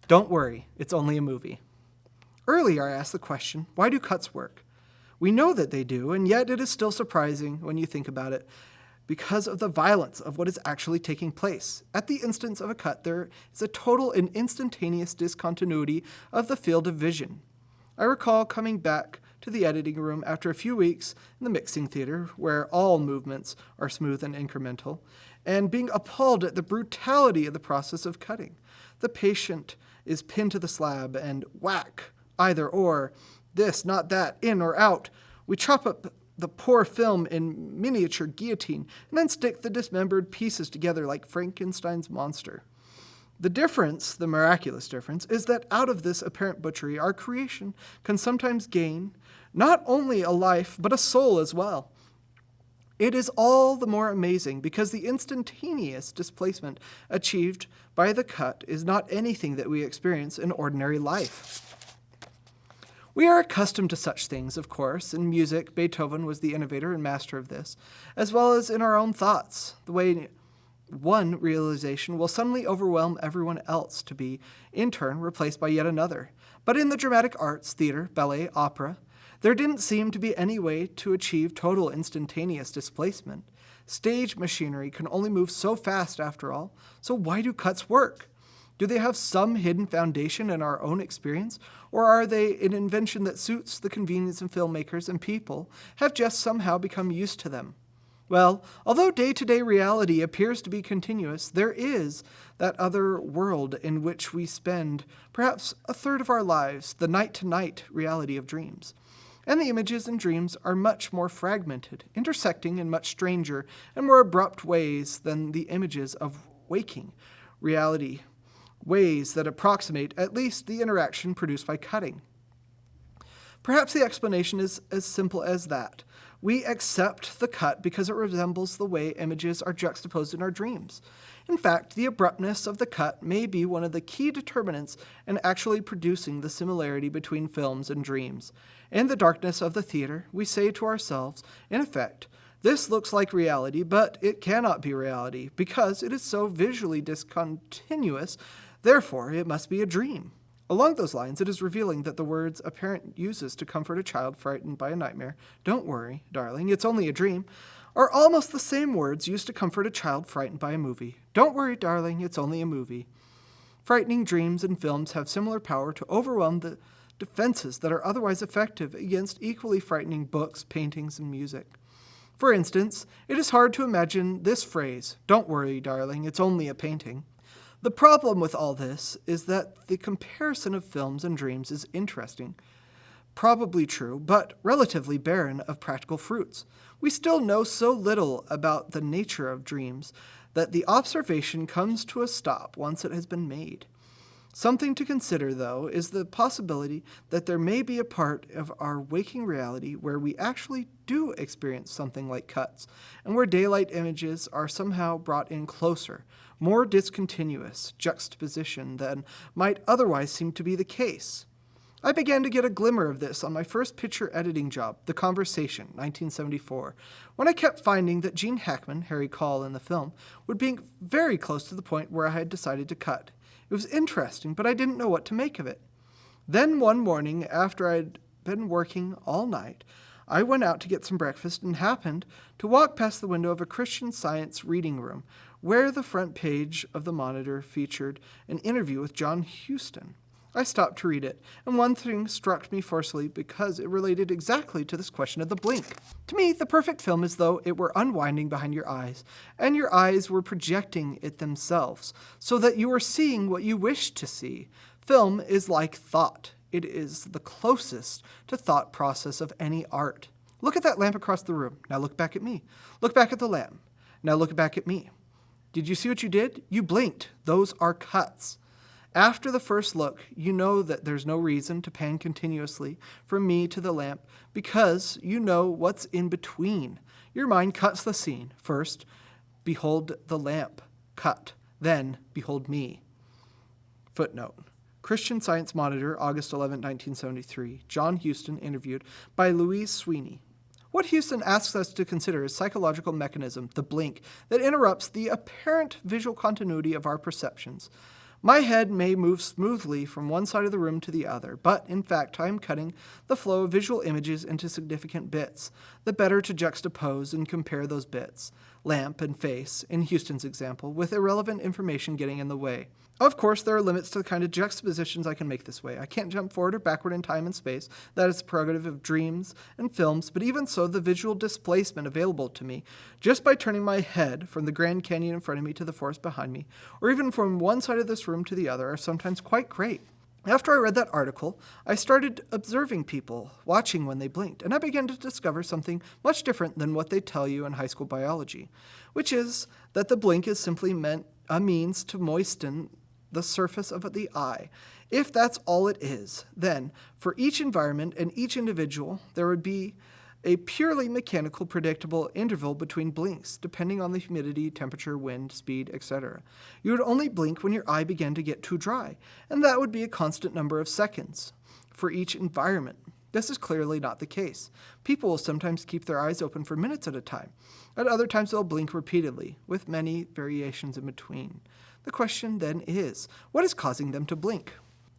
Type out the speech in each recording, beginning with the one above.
Don't worry, it's only a movie. Earlier I asked the question, why do cuts work? We know that they do, and yet it is still surprising when you think about it, because of the violence of what is actually taking place. At the instance of a cut, there is a total and instantaneous discontinuity of the field of vision. I recall coming back to the editing room after a few weeks in the mixing theater, where all movements are smooth and incremental, and being appalled at the brutality of the process of cutting. The patient is pinned to the slab and whack, either or, this, not that, in or out. We chop up the poor film in miniature guillotine and then stick the dismembered pieces together like Frankenstein's monster. The difference, the miraculous difference, is that out of this apparent butchery, our creation can sometimes gain not only a life, but a soul as well. It is all the more amazing because the instantaneous displacement achieved by the cut is not anything that we experience in ordinary life. We are accustomed to such things, of course. In music, Beethoven was the innovator and master of this, as well as in our own thoughts, the way one realization will suddenly overwhelm everyone else to be, in turn, replaced by yet another. But in the dramatic arts, theater, ballet, opera, there didn't seem to be any way to achieve total instantaneous displacement. Stage machinery can only move so fast, after all, so why do cuts work? Do they have some hidden foundation in our own experience, or are they an invention that suits the convenience of filmmakers and people have just somehow become used to them? Well, although day-to-day reality appears to be continuous, there is that other world in which we spend perhaps a third of our lives, the night-to-night reality of dreams. And the images in dreams are much more fragmented, intersecting in much stranger and more abrupt ways than the images of waking reality, ways that approximate at least the interaction produced by cutting. Perhaps the explanation is as simple as that. We accept the cut because it resembles the way images are juxtaposed in our dreams. In fact, the abruptness of the cut may be one of the key determinants in actually producing the similarity between films and dreams. In the darkness of the theater, we say to ourselves, in effect, this looks like reality, but it cannot be reality because it is so visually discontinuous. Therefore, it must be a dream. Along those lines, it is revealing that the words a parent uses to comfort a child frightened by a nightmare, "Don't worry, darling, it's only a dream," are almost the same words used to comfort a child frightened by a movie. "Don't worry, darling, it's only a movie." Frightening dreams and films have similar power to overwhelm the defenses that are otherwise effective against equally frightening books, paintings, and music. For instance, it is hard to imagine this phrase, "Don't worry, darling, it's only a painting." The problem with all this is that the comparison of films and dreams is interesting, probably true, but relatively barren of practical fruits. We still know so little about the nature of dreams that the observation comes to a stop once it has been made. Something to consider, though, is the possibility that there may be a part of our waking reality where we actually do experience something like cuts, and where daylight images are somehow brought in closer, more discontinuous juxtaposition than might otherwise seem to be the case. I began to get a glimmer of this on my first picture editing job, The Conversation, 1974, when I kept finding that Gene Hackman, Harry Caul in the film, would be very close to the point where I had decided to cut. It was interesting, but I didn't know what to make of it. Then one morning, after I'd been working all night, I went out to get some breakfast and happened to walk past the window of a Christian Science reading room, where the front page of the Monitor featured an interview with John Huston. I stopped to read it, and one thing struck me forcefully because it related exactly to this question of the blink. To me, the perfect film is though it were unwinding behind your eyes, and your eyes were projecting it themselves, so that you were seeing what you wished to see. Film is like thought. It is the closest to thought process of any art. Look at that lamp across the room. Now look back at me. Look back at the lamp. Now look back at me. Did you see what you did? You blinked. Those are cuts. After the first look, you know that there's no reason to pan continuously from me to the lamp because you know what's in between. Your mind cuts the scene. First, behold the lamp. Cut. Then, behold me. Footnote. Christian Science Monitor, August 11, 1973. John Huston interviewed by Louise Sweeney. What Huston asks us to consider is psychological mechanism, the blink, that interrupts the apparent visual continuity of our perceptions. My head may move smoothly from one side of the room to the other, but in fact I am cutting the flow of visual images into significant bits, the better to juxtapose and compare those bits, lamp and face, in Houston's example, with irrelevant information getting in the way. Of course, there are limits to the kind of juxtapositions I can make this way. I can't jump forward or backward in time and space. That is the prerogative of dreams and films, but even so, the visual displacement available to me, just by turning my head from the Grand Canyon in front of me to the forest behind me, or even from one side of this room to the other, are sometimes quite great. After I read that article, I started observing people, watching when they blinked, and I began to discover something much different than what they tell you in high school biology, which is that the blink is simply meant a means to moisten the surface of the eye. If that's all it is, then for each environment and each individual, there would be a purely mechanical, predictable interval between blinks, depending on the humidity, temperature, wind, speed, etc. You would only blink when your eye began to get too dry, and that would be a constant number of seconds for each environment. This is clearly not the case. People will sometimes keep their eyes open for minutes at a time. At other times, they'll blink repeatedly, with many variations in between. The question then is, what is causing them to blink?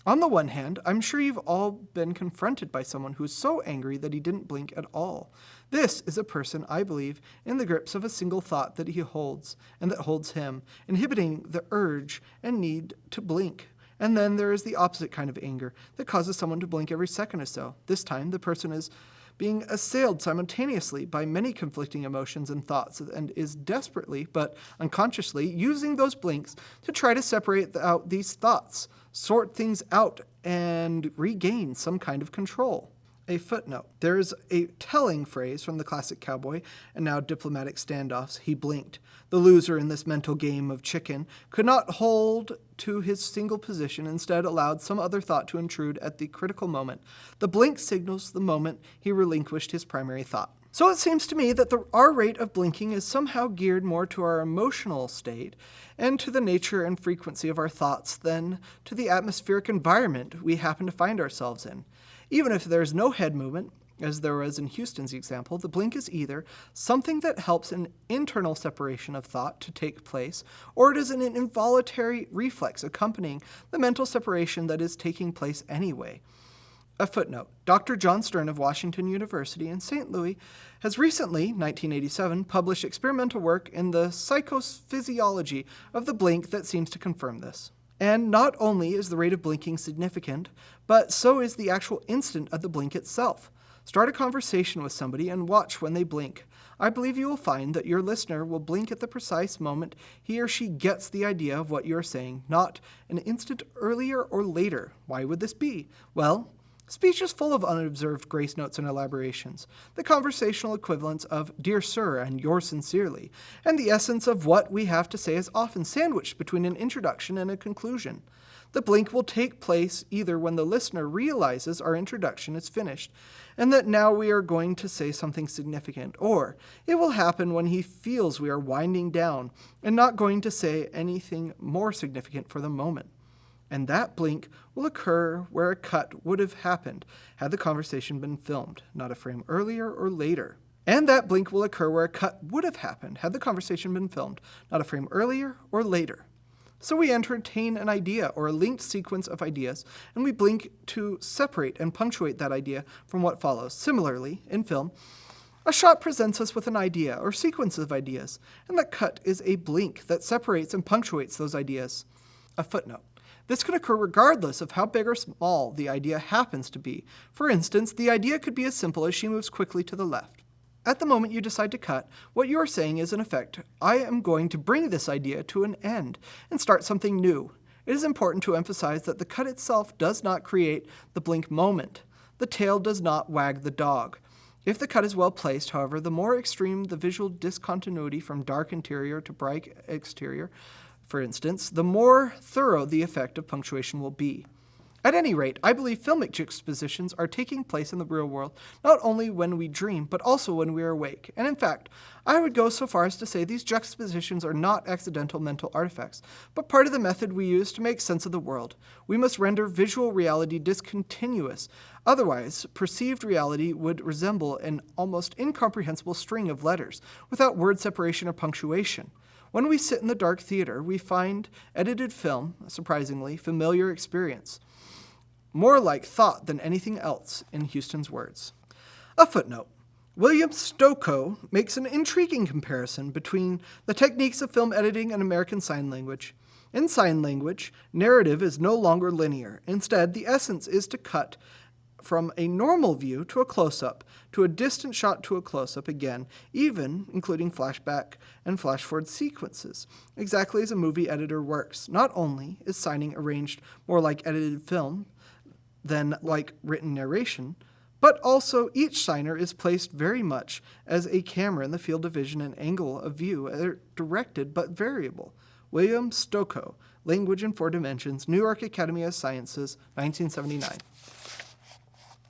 On the one hand, I'm sure you've all been confronted by someone who is so angry that he didn't blink at all. This is a person, I believe, in the grips of a single thought that he holds, and that holds him, inhibiting the urge and need to blink. And then there is the opposite kind of anger that causes someone to blink every second or so. This time, the person is being assailed simultaneously by many conflicting emotions and thoughts, and is desperately, but unconsciously, using those blinks to try to separate out these thoughts, sort things out, and regain some kind of control. A footnote. There is a telling phrase from the classic cowboy and now diplomatic standoffs, "He blinked." The loser in this mental game of chicken could not hold to his single position, instead allowed some other thought to intrude at the critical moment. The blink signals the moment he relinquished his primary thought. So it seems to me that our rate of blinking is somehow geared more to our emotional state and to the nature and frequency of our thoughts than to the atmospheric environment we happen to find ourselves in. Even if there is no head movement, as there was in Houston's example, the blink is either something that helps an internal separation of thought to take place, or it is an involuntary reflex accompanying the mental separation that is taking place anyway. A footnote. Dr. John Stern of Washington University in St. Louis has recently, 1987, published experimental work in the psychophysiology of the blink that seems to confirm this. And not only is the rate of blinking significant, but so is the actual instant of the blink itself. Start a conversation with somebody and watch when they blink. I believe you will find that your listener will blink at the precise moment he or she gets the idea of what you are saying, not an instant earlier or later. Why would this be? Well, speech is full of unobserved grace notes and elaborations, the conversational equivalents of "dear sir" and "yours sincerely," and the essence of what we have to say is often sandwiched between an introduction and a conclusion. The blink will take place either when the listener realizes our introduction is finished and that now we are going to say something significant, or it will happen when he feels we are winding down and not going to say anything more significant for the moment. And that blink will occur where a cut would have happened had the conversation been filmed, not a frame earlier or later. And that blink will occur where a cut would have happened had the conversation been filmed, not a frame earlier or later. So we entertain an idea or a linked sequence of ideas, and we blink to separate and punctuate that idea from what follows. Similarly, in film, a shot presents us with an idea or sequence of ideas, and that cut is a blink that separates and punctuates those ideas. A footnote. This can occur regardless of how big or small the idea happens to be. For instance, the idea could be as simple as she moves quickly to the left. At the moment you decide to cut, what you are saying is in effect, I am going to bring this idea to an end and start something new. It is important to emphasize that the cut itself does not create the blink moment. The tail does not wag the dog. If the cut is well placed, however, the more extreme the visual discontinuity from dark interior to bright exterior, for instance, the more thorough the effect of punctuation will be. At any rate, I believe filmic juxtapositions are taking place in the real world not only when we dream, but also when we are awake. And in fact, I would go so far as to say these juxtapositions are not accidental mental artifacts, but part of the method we use to make sense of the world. We must render visual reality discontinuous. Otherwise, perceived reality would resemble an almost incomprehensible string of letters, without word separation or punctuation. When we sit in the dark theater, we find edited film, a surprisingly familiar experience, more like thought than anything else, in Huston's words. A footnote. William Stokoe makes an intriguing comparison between the techniques of film editing and American Sign Language. In sign language, narrative is no longer linear. Instead, the essence is to cut from a normal view to a close-up, to a distant shot to a close-up again, even including flashback and flash-forward sequences, exactly as a movie editor works. Not only is signing arranged more like edited film than like written narration, but also each signer is placed very much as a camera in the field of vision and angle of view are directed but variable. William Stokoe, Language in Four Dimensions, New York Academy of Sciences, 1979.